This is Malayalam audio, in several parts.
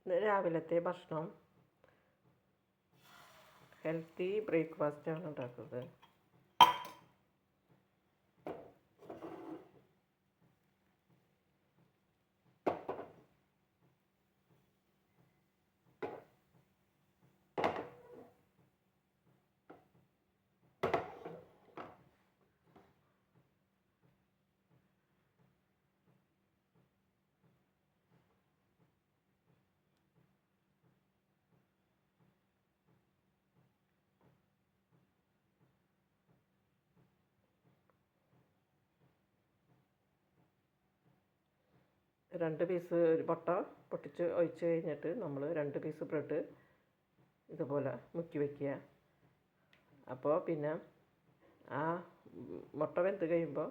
ഇന്ന് രാവിലത്തെ ഭക്ഷണം ഹെൽത്തി ബ്രേക്ക്ഫാസ്റ്റാണ് ഉണ്ടാക്കുന്നത്. രണ്ട് പീസ് ഒരു മുട്ട പൊട്ടിച്ച് ഒഴിച്ച് കഴിഞ്ഞിട്ട് നമ്മൾ 2 പീസ് ബ്രെഡ് ഇതുപോലെ മുക്കി വയ്ക്കുക. അപ്പോൾ പിന്നെ ആ മുട്ട വെന്ത് കഴിയുമ്പോൾ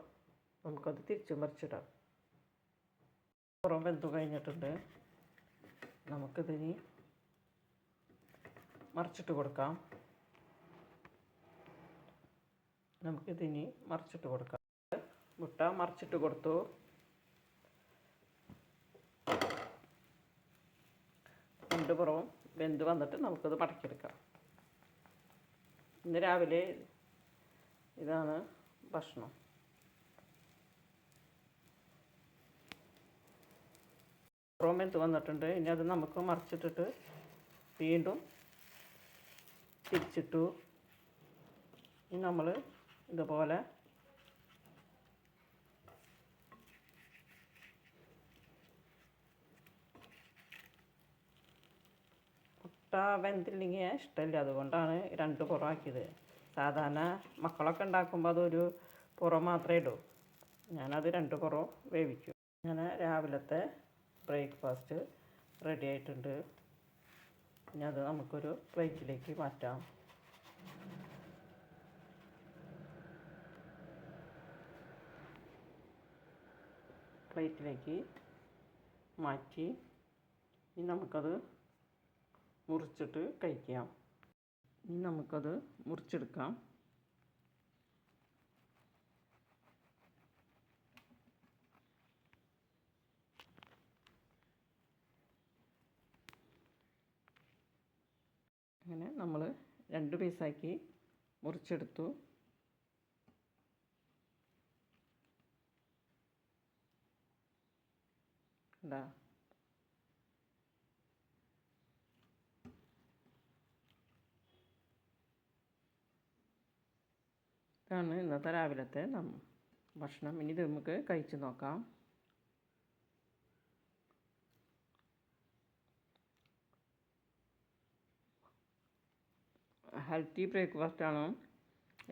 നമുക്കത് തിരിച്ചു മറിച്ചിടാം. പുറം വെന്ത് കഴിഞ്ഞിട്ടുണ്ട്. നമുക്കിതിനി മറിച്ചിട്ട് കൊടുക്കാം. മുട്ട മറിച്ചിട്ട് കൊടുത്തു. രണ്ട് പുറവും വെന്ത് വന്നിട്ട് നമുക്കത് മടക്കിയെടുക്കാം. ഇന്ന് രാവിലെ ഇതാണ് ഭക്ഷണം. പുറവും വെന്ത് വന്നിട്ടുണ്ട്. ഇനി അത് നമുക്ക് മറിച്ചിട്ടിട്ട് വീണ്ടും തിരിച്ചിട്ടു. ഇനി നമ്മൾ ഇതുപോലെ മുട്ട വെന്തില്ലെങ്കിൽ ഇഷ്ടമില്ല, അതുകൊണ്ടാണ് 2 പുറമാക്കിയത്. സാധാരണ മക്കളൊക്കെ ഉണ്ടാക്കുമ്പോൾ അതൊരു പുറം മാത്രമേ ഇടൂ. ഞാനത് 2 പുറം വേവിക്കും. അങ്ങനെ രാവിലത്തെ ബ്രേക്ക്ഫാസ്റ്റ് റെഡി ആയിട്ടുണ്ട്. ഇനി അത് നമുക്കൊരു പ്ലേറ്റിലേക്ക് മാറ്റാം. പ്ലേറ്റിലേക്ക് മാറ്റി ഇനി നമുക്കത് മുറിച്ചിട്ട് കഴിക്കാം. ഇനി നമുക്കത് മുറിച്ചെടുക്കാം. അങ്ങനെ നമ്മൾ 2 പീസാക്കി മുറിച്ചെടുത്തു. ഇതാ ഇതാണ് ഇന്നത്തെ രാവിലത്തെ ഭക്ഷണം. ഇനി ഇത് നമുക്ക് കഴിച്ച് നോക്കാം. ഹെൽത്തി ബ്രേക്ക്ഫാസ്റ്റാണ്.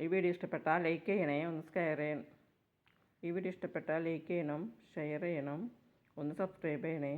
ഈ വീഡിയോ ഇഷ്ടപ്പെട്ടാൽ ലൈക്ക് ചെയ്യണേ, ഒന്ന് ഷെയർ ചെയ്യണം, ഒന്ന് സബ്സ്ക്രൈബ് ചെയ്യണേ.